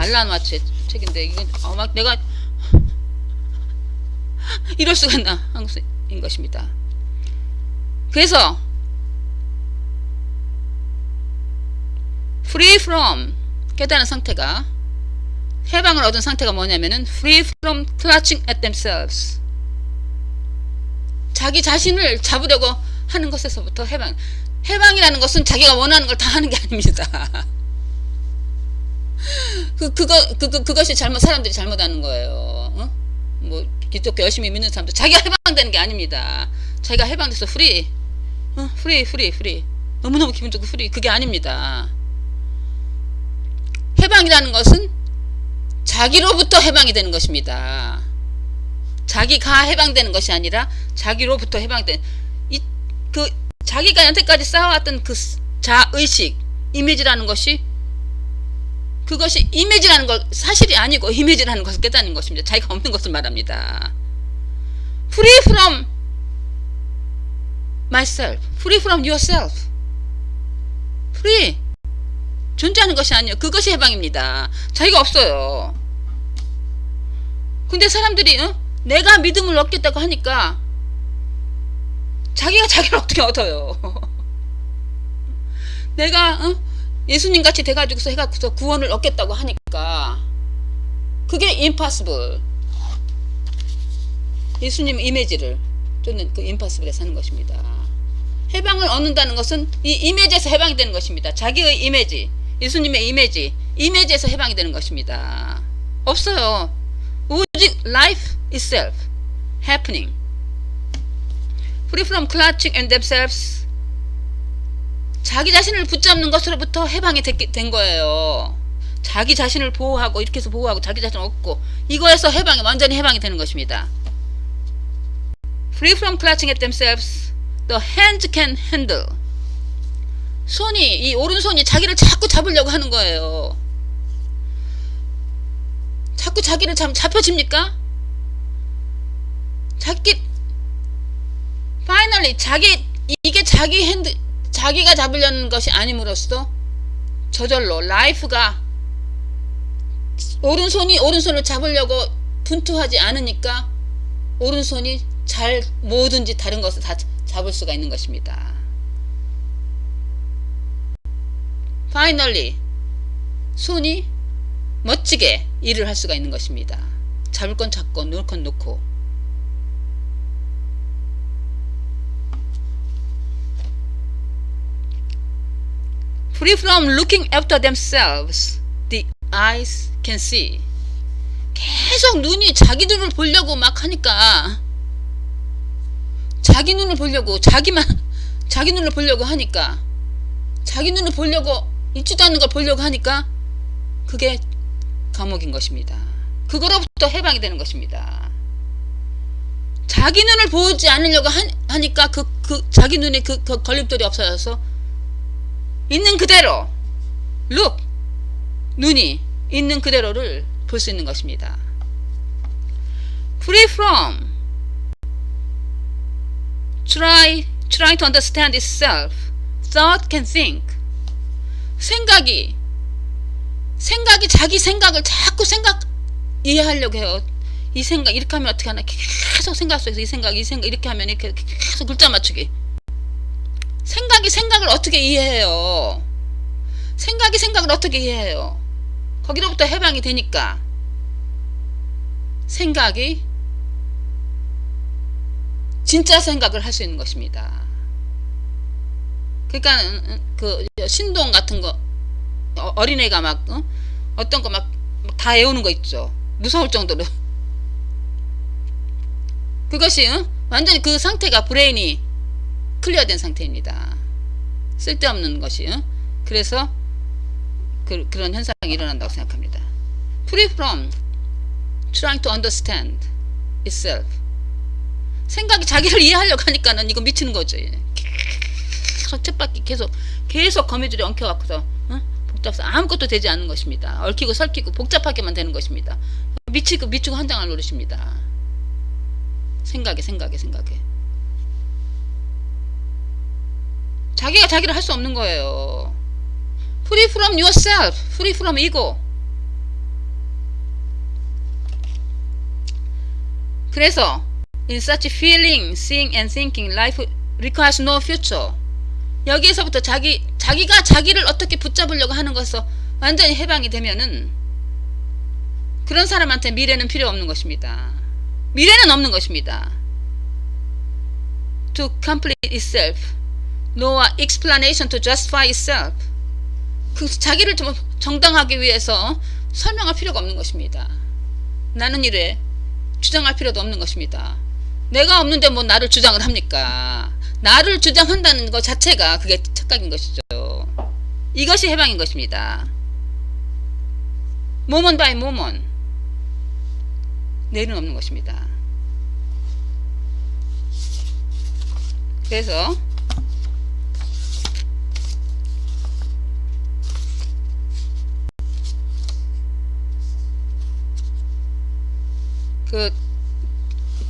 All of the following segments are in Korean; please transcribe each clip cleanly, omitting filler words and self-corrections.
알란 와츠의 책인데 이건 막 내가 이럴 수가 있나 한국인 것입니다. 그래서 free from 깨달은 상태가 해방을 얻은 상태가 뭐냐면은 free from clutching at themselves 자기 자신을 잡으려고 하는 것에서부터 해방이라는 것은 자기가 원하는 걸 다 하는 게 아닙니다. 그것이 사람들이 잘못하는 거예요. 어? 뭐 기독교 열심히 믿는 사람도 자기가 해방되는 게 아닙니다. 자기가 해방돼서 free 너무너무 기분 좋고 free 그게 아닙니다. 해방이라는 것은 자기로부터 해방이 되는 것입니다. 자기가 해방되는 것이 아니라 자기로부터 해방되는 자기가 여태까지 쌓아왔던 그 자의식 이미지라는 것이 그것이 이미지라는 걸 사실이 아니고 이미지라는 것을 깨닫는 것입니다. 자기가 없는 것을 말합니다. Free from myself, free from yourself. Free 존재하는 것이 아니에요. 그것이 해방입니다. 자기가 없어요. 근데 사람들이 내가 믿음을 얻겠다고 하니까 자기가 자기를 어떻게 얻어요. 내가 예수님같이 돼가지고서 해갖고서 구원을 얻겠다고 하니까 그게 impossible. 예수님 이미지를 쫓는 그 impossible에 사는 것입니다. 해방을 얻는다는 것은 이 이미지에서 해방이 되는 것입니다. 자기의 이미지, 예수님의 이미지에서 해방이 되는 것입니다. 없어요. 오직 life itself happening. Free from clutching at themselves. 자기 자신을 붙잡는 것으로부터 해방이 된 거예요. 자기 자신을 보호하고 이렇게 해서 보호하고 자기 자신을 얻고 이거에서 완전히 해방이 되는 것입니다. Free from clutching at themselves, the hands can handle. 이 오른손이 자기를 자꾸 잡으려고 하는 거예요. 자꾸 자기를 잡혀집니까? finally 이게 자기가 잡으려는 것이 아님으로써 저절로 라이프가 오른손을 잡으려고 분투하지 않으니까 오른손이 뭐든지 다른 것을 다 잡을 수가 있는 것입니다. finally 손이 멋지게 일을 할 수가 있는 것입니다. 잡을 건 잡고 놓을 건 놓고. Free from looking after themselves, the eyes can see. 계속 눈이 자기 눈을 보려고 막 하니까 자기 눈을 보려고 자기 눈을 보려고 하니까 자기 눈을 보려고 있지도 않는 걸 보려고 하니까 그게 감옥인 것입니다. 그거로부터 해방이 되는 것입니다. 자기 눈을 보지 않으려고 하니까 자기 눈에 그 걸림돌이 없어져서 있는 그대로 look 눈이 있는 그대로를 볼 수 있는 것입니다. Free from trying to understand itself, thought can think. 생각이 자기 생각을 자꾸 이해하려고 해요. 이 생각 이렇게 하면 어떻게 하나 계속 생각 속에서 이 생각 이렇게 하면 이렇게 계속 글자 맞추기. 생각을 어떻게 이해해요? 생각을 어떻게 이해해요? 거기로부터 해방이 되니까 생각이 진짜 생각을 할 수 있는 것입니다. 그러니까 그 신동 같은 거 어린애가 막 어떤 거 막 다 외우는 거 있죠. 무서울 정도로. 그것이 완전히 그 상태가 브레인이 클리어된 상태입니다. 쓸데없는 것이. 그래서 그런 현상이 일어난다고 생각합니다. Free from trying to understand itself. 생각이 자기를 이해하려고 하니까는 이거 미치는 거죠. 계속 쳇바퀴 계속 거미줄에 엉켜갖고서 복잡해서 아무것도 되지 않는 것입니다. 얽히고 설키고 복잡하게만 되는 것입니다. 미치고 환장할 노릇입니다. 생각에 자기가 자기를 할 수 없는 거예요. Free from yourself, free from ego. 자기가 자기를 할 수 없는 거예요. 자기가 자기를 할 수 없는 거예요. 자기가 자기를 할 수 없는 거예요. 자기가 자기를 할 수 없는 거예요. 자기가 자기를 할 수 없는 거예요. 자기가 자기를 할 수 없는 거예요. Free from yourself, free from ego. 그래서 in such feeling, seeing and thinking, life requires no future. 여기에서부터 자기가 자기를 어떻게 붙잡으려고 하는 것에서 완전히 해방이 되면은 그런 사람한테 미래는 필요 없는 것입니다. 미래는 없는 것입니다. To complete itself, no explanation to justify itself. 그 자기를 좀 정당하기 위해서 설명할 필요가 없는 것입니다. 나는 이래 주장할 필요도 없는 것입니다. 내가 없는데 뭐 나를 주장을 합니까? 나를 주장한다는 것 자체가 그게 착각인 것이죠. 이것이 해방인 것입니다. moment by moment. 내일은 없는 것입니다. 그래서 그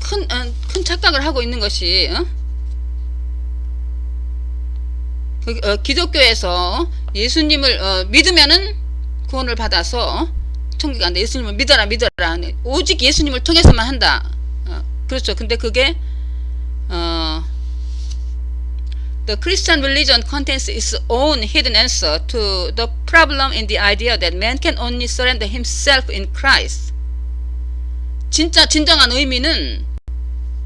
큰 착각을 하고 있는 것이 기독교에서 예수님을 믿으면은 구원을 받아서 천국에 간다. 예수님을 믿어라 오직 예수님을 통해서만 한다. 그렇죠. 근데 그게 The Christian religion contains its own hidden answer to the problem in the idea that man can only surrender himself in Christ. 진정한 의미는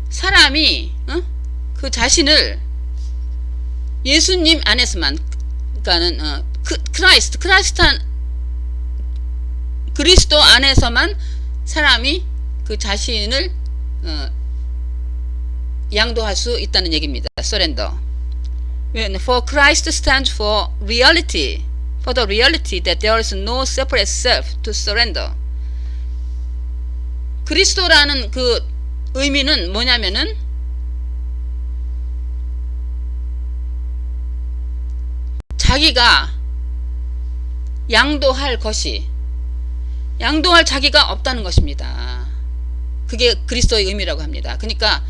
사람이 그 자신을 예수님 안에서만, 그러니까는 그리스도 안에서만 사람이 그 자신을 양도할 수 있다는 얘기입니다. surrender. For Christ stands for reality, for the reality that there is no separate self to surrender. 그리스도라는 그 의미는 뭐냐면은 자기가 양도할 자기가 없다는 것입니다. 그게 그리스도의 의미라고 합니다. 그러니까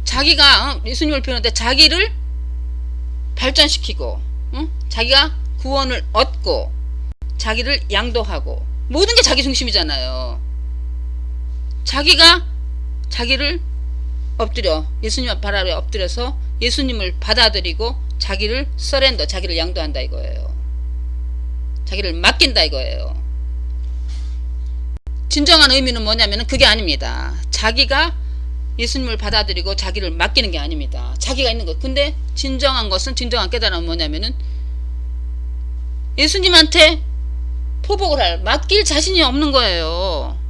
자기가 예수님을 배우는데 자기를 발전시키고 자기가 구원을 얻고 자기를 양도하고 모든 게 자기 중심이잖아요. 자기가 자기를 엎드려 예수님 발 아래 엎드려서 예수님을 받아들이고 자기를 서렌더, 자기를 양도한다 이거예요. 자기를 맡긴다 이거예요. 진정한 의미는 뭐냐면 그게 아닙니다. 자기가 예수님을 받아들이고 자기를 맡기는 게 아닙니다. 자기가 있는 것. 근데 진정한 깨달음은 뭐냐면은 예수님한테 포복을 맡길 자신이 없는 거예요.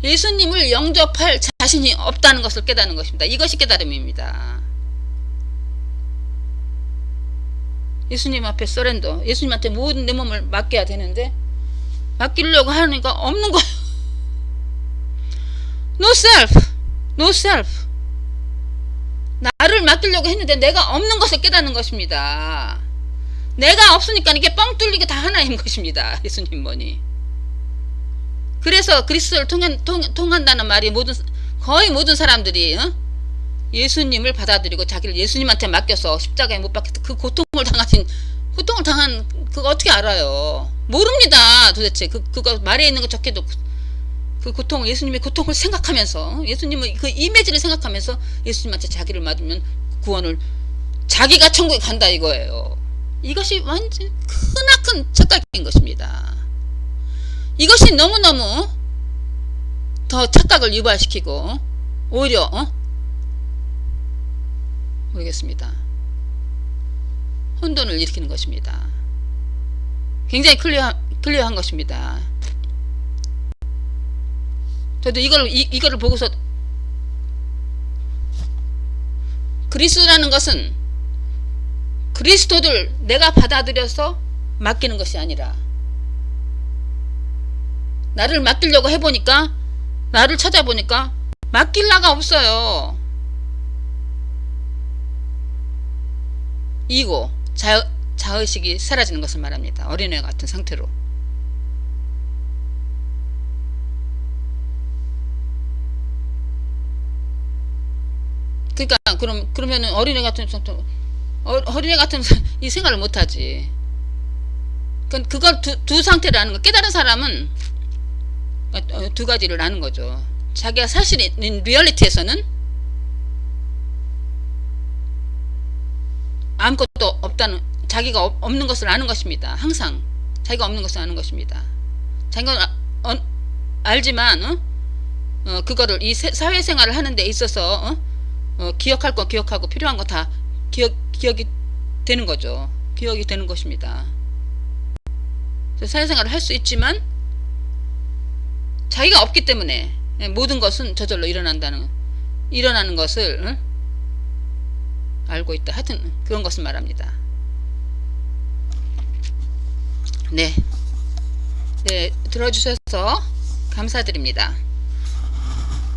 예수님을 영접할 자신이 없다는 것을 깨닫는 것입니다. 이것이 깨달음입니다. 예수님 앞에 서렌더, 예수님한테 모든 내 몸을 맡겨야 되는데 맡기려고 하니까 없는 거예요. No self. 나를 맡기려고 했는데 내가 없는 것을 깨닫는 것입니다. 내가 없으니까 이게 뻥 뚫리게 다 하나인 것입니다. 예수님 뭐니. 그래서 그리스도를 통한다는 말이 거의 모든 사람들이 예수님을 받아들이고 자기를 예수님한테 맡겨서 십자가에 못 박혀서 그 고통을 당한 그거 어떻게 알아요? 모릅니다. 도대체 그거 말에 있는 거 적게도 그 고통을, 예수님의 고통을 생각하면서, 예수님의 그 이미지를 생각하면서 예수님한테 자기를 맡으면 구원을, 자기가 천국에 간다 이거예요. 이것이 완전 크나큰 착각인 것입니다. 이것이 너무너무 더 착각을 유발시키고 오히려 모르겠습니다. 혼돈을 일으키는 것입니다. 굉장히 클리어한 것입니다. 저도 이거를 보고서 그리스도라는 것은 그리스도를 내가 받아들여서 맡기는 것이 아니라 나를 맡기려고 해보니까, 나를 찾아보니까 맡길 나가 없어요. 이고 자의식이 사라지는 것을 말합니다. 어린애 같은 상태로. 그러니까 그러면은 어린애 같은 이 생각을 못하지. 그걸 두 상태를 아는 거. 깨달은 사람은 두 가지를 아는 거죠. 자기가 사실인 리얼리티에서는 아무것도 없다는, 자기가 없는 것을 아는 것입니다. 항상 자기가 없는 것을 아는 것입니다. 자기가 알지만 그거를 이 사회생활을 하는 데 있어서 기억할 거 기억하고 필요한 거 다 기억이 되는 거죠. 기억이 되는 것입니다. 사회생활을 할 수 있지만 자기가 없기 때문에 모든 것은 저절로 일어나는 것을 알고 있다. 하여튼 그런 것을 말합니다. 네, 들어주셔서 감사드립니다.